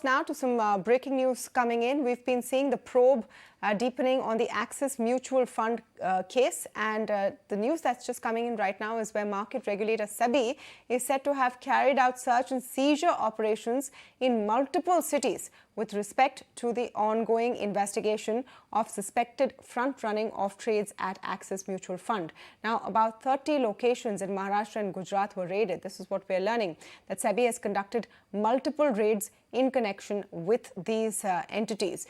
now to some breaking news coming in. We've been seeing the probe deepening on the Axis Mutual Fund case, and the news that's just coming in right now is where market regulator SEBI is said to have carried out search and seizure operations in multiple cities with respect to the ongoing investigation of suspected front-running of trades at Axis Mutual Fund. Now, about 30 locations in Maharashtra and Gujarat were raided. This is what we're learning, that SEBI has conducted multiple raids in connection with these entities.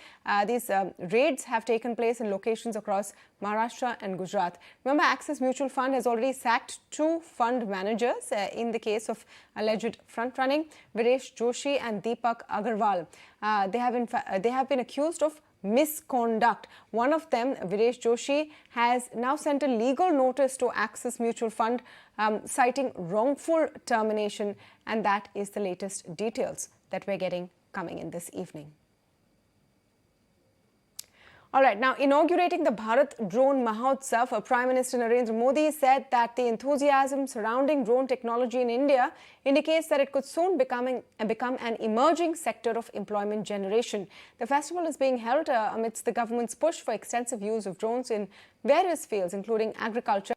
These raids have taken place in locations across Maharashtra and Gujarat. Remember, Axis Mutual Fund has already sacked 2 fund managers in the case of alleged front-running, Viresh Joshi and Deepak Agarwal. They have been accused of misconduct. One of them, Viresh Joshi, has now sent a legal notice to Axis Mutual Fund citing wrongful termination, and that is the latest details that we're getting coming in this evening. All right, now inaugurating the Bharat drone Mahotsav, Prime Minister Narendra Modi said that the enthusiasm surrounding drone technology in India indicates that it could soon become an emerging sector of employment generation. The festival is being held amidst the government's push for extensive use of drones in various fields, including agriculture.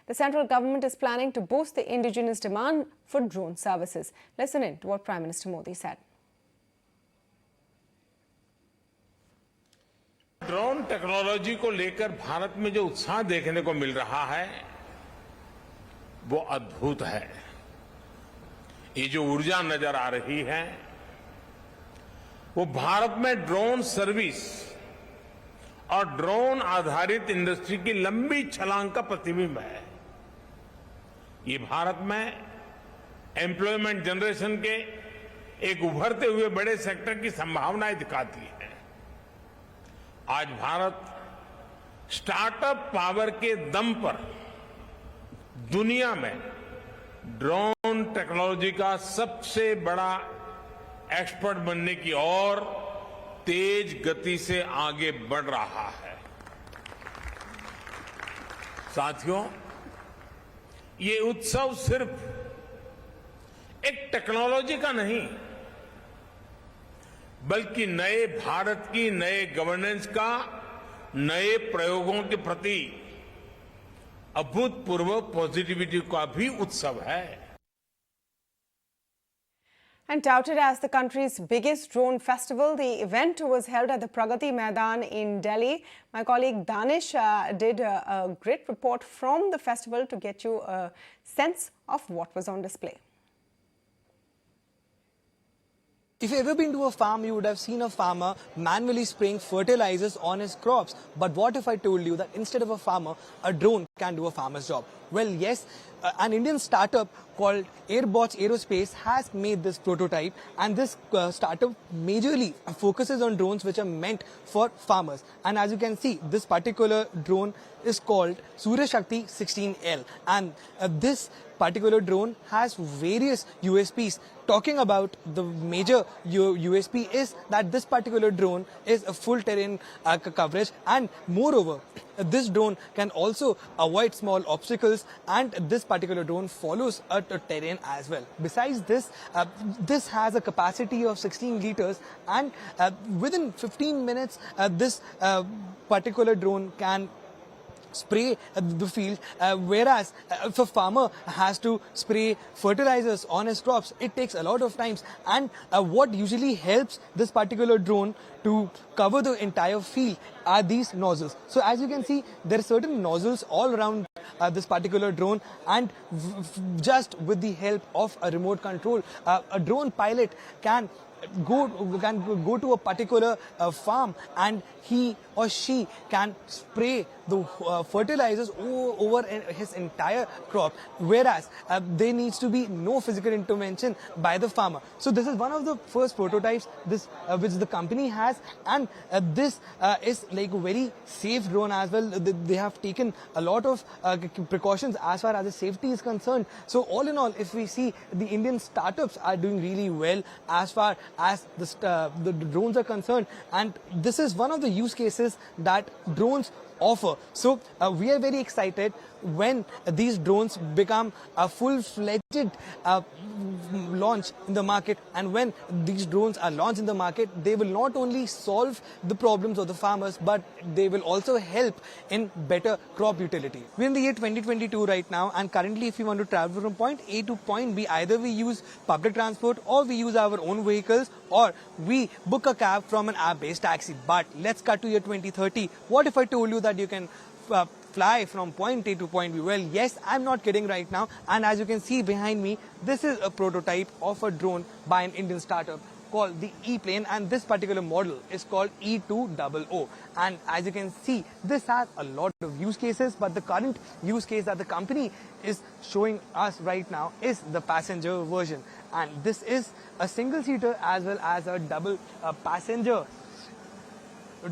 The central government is planning to boost the indigenous demand for drone services. Listen in to what Prime Minister Modi said. Drone technology को लेकर भारत में जो उत्साह देखने को मिल रहा है वो अद्भुत है। ये जो ऊर्जा नजर आ रही है वो भारत में ड्रोन सर्विस और ड्रोन आधारित इंडस्ट्री की लंबी छलांग का प्रतिबिंब है। ये भारत में एम्प्लॉयमेंट जनरेशन के एक उभरते हुए बड़े सेक्टर की संभावनाएं दिखाती है। आज भारत स्टार्टअप पावर के दम पर दुनिया में ड्रोन टेक्नोलॉजी का सबसे बड़ा एक्सपर्ट बनने की ओर तेज गति से आगे बढ़ रहा है। साथियों, ये उत्सव सिर्फ एक टेक्नोलॉजी का नहीं बल्कि नए भारत की नए गवर्नेंस का नए प्रयोगों के प्रति अभूतपूर्व पॉजिटिविटी का भी उत्सव है। And touted as the country's biggest drone festival, the event was held at the Pragati Maidan in Delhi. My colleague Danish did a great report from the festival to get you a sense of what was on display. If you've ever been to a farm, you would have seen a farmer manually spraying fertilizers on his crops. But what if I told you that instead of a farmer, a drone can do a farmer's job? Well, yes, an Indian startup called Airbots Aerospace has made this prototype, and this startup majorly focuses on drones which are meant for farmers. And as you can see, this particular drone is called Surya Shakti 16L, and this particular drone has various USPs. Talking about the major USP is that this particular drone is a full terrain coverage, and moreover, this drone can also avoid small obstacles, and this particular drone follows a terrain as well. Besides this, this has a capacity of 16 liters, and within 15 minutes, this particular drone can spray the field, whereas if a farmer has to spray fertilizers on his crops, it takes a lot of time. And what usually helps this particular drone to cover the entire field are these nozzles. So as you can see, there are certain nozzles all around this particular drone, and just with the help of a remote control, a drone pilot can go to a particular farm, and he or she can spray the fertilizers over his entire crop, whereas there needs to be no physical intervention by the farmer. So this is one of the first prototypes which the company has, and this is like a very safe drone as well. They have taken a lot of precautions as far as the safety is concerned. So all in all, if we see, the Indian startups are doing really well as far as the drones are concerned, and this is one of the use cases that drones offer. So we are very excited when these drones become a full-fledged launch in the market, and when these drones are launched in the market, they will not only solve the problems of the farmers, but they will also help in better crop utility. We're in the year 2022 right now, and currently if you want to travel from point A to point B, either we use public transport or we use our own vehicles, or we book a cab from an app-based taxi. But let's cut to year 2030. What if I told you that you can fly from point A to point B? Well, yes, I'm not kidding right now. And as you can see behind me, this is a prototype of a drone by an Indian startup called the E-plane, and this particular model is called E200. And as you can see, this has a lot of use cases, but the current use case that the company is showing us right now is the passenger version. And this is a single-seater as well as a double passenger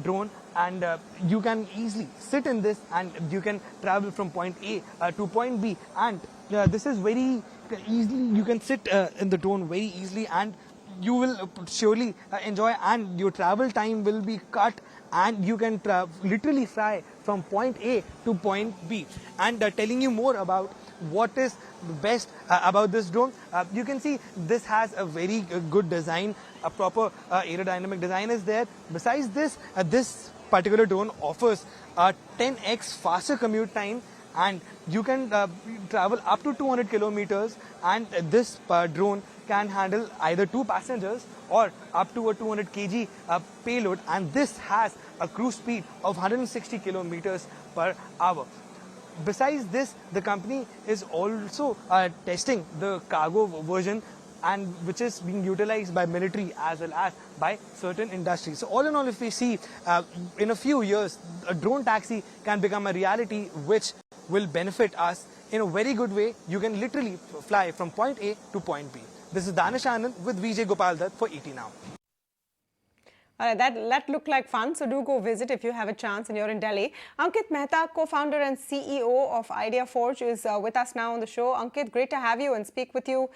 drone, and you can easily sit in this and you can travel from point A to point B, and this is very easily, you can sit in the drone very easily, and you will surely enjoy, and your travel time will be cut, and you can literally fly from point A to point B. And telling you more about what is the best about this drone, you can see this has a very good design, a proper aerodynamic design is there. Besides this, this particular drone offers a 10x faster commute time, and you can travel up to 200 kilometers, and this drone can handle either 2 passengers or up to a 200 kg payload, and this has a cruise speed of 160 kilometers per hour. Besides this, the company is also testing the cargo version, and which is being utilized by military as well as by certain industries. So all in all, if we see in a few years, a drone taxi can become a reality which will benefit us in a very good way. You can literally fly from point A to point B. This is Danish Anand with Vijay Gopaldat for ET Now. That looked like fun, so do go visit if you have a chance and you're in Delhi. Ankit Mehta, co-founder and CEO of IdeaForge, is with us now on the show. Ankit, great to have you and speak with you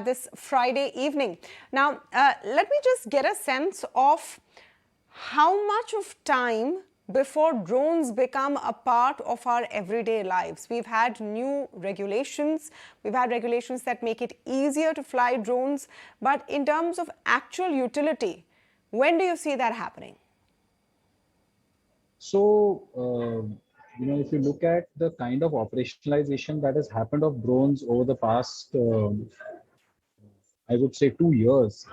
this Friday evening. Now, let me just get a sense of how much of time before drones become a part of our everyday lives. We've had new regulations. We've had regulations that make it easier to fly drones. But in terms of actual utility, when do you see that happening? So, if you look at the kind of operationalization that has happened of drones over the past, I would say 2 years,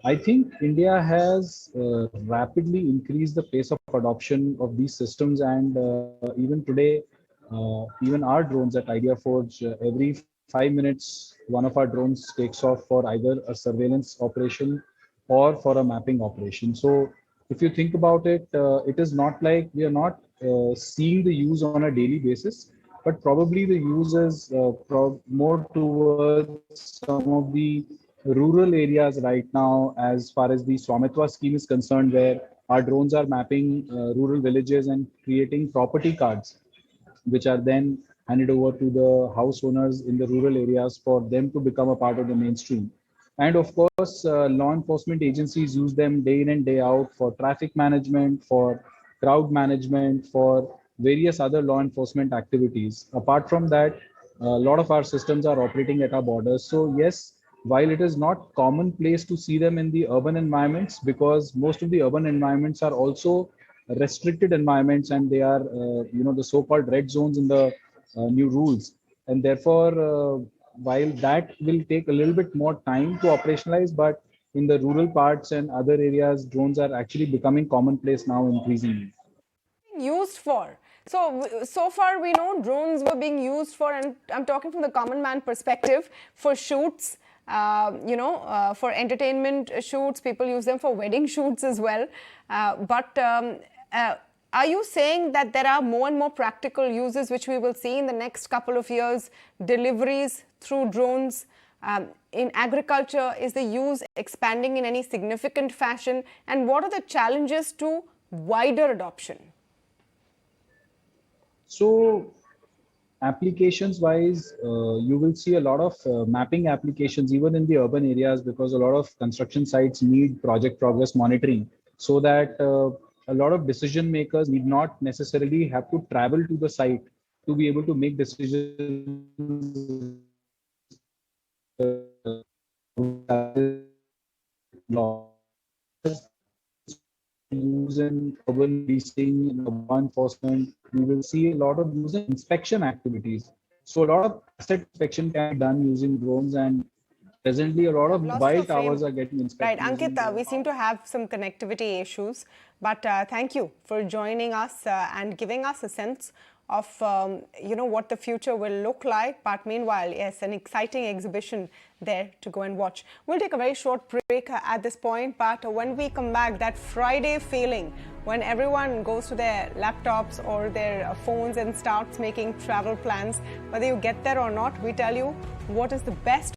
I think India has rapidly increased the pace of adoption of these systems, and even today, even our drones at IdeaForge, every 5 minutes, one of our drones takes off for either a surveillance operation or for a mapping operation. So if you think about it, it is not like we are not seeing the use on a daily basis, but probably the use is more towards some of the rural areas right now, as far as the Swamitwa scheme is concerned, where our drones are mapping rural villages and creating property cards, which are then handed over to the house owners in the rural areas for them to become a part of the mainstream. And of course, law enforcement agencies use them day in and day out for traffic management, for crowd management, for various other law enforcement activities. Apart from that, a lot of our systems are operating at our borders. So yes, while it is not commonplace to see them in the urban environments, because most of the urban environments are also restricted environments, and they are, the so-called red zones in the new rules. And therefore, while that will take a little bit more time to operationalize, but in the rural parts and other areas, drones are actually becoming commonplace now increasingly. Used for? So far we know drones were being used for, and I'm talking from the common man perspective, for shoots, for entertainment shoots. People use them for wedding shoots as well. Are you saying that there are more and more practical uses which we will see in the next couple of years, deliveries through drones? In agriculture, is the use expanding in any significant fashion? And what are the challenges to wider adoption? So, applications wise, you will see a lot of mapping applications even in the urban areas, because a lot of construction sites need project progress monitoring, so that a lot of decision makers need not necessarily have to travel to the site to be able to make decisions. Use in urban policing, law enforcement, we will see a lot of use in inspection activities. So a lot of asset inspection can be done using drones, and presently a lot of Lost your mobile frame. towers are getting Right, inspected. Ankit, we seem to have some connectivity issues, but thank you for joining us and giving us a sense of what the future will look like. But meanwhile, yes, an exciting exhibition there to go and watch. We'll take a very short break at this point, but when we come back, that Friday feeling when everyone goes to their laptops or their phones and starts making travel plans, whether you get there or not, we tell you what is the best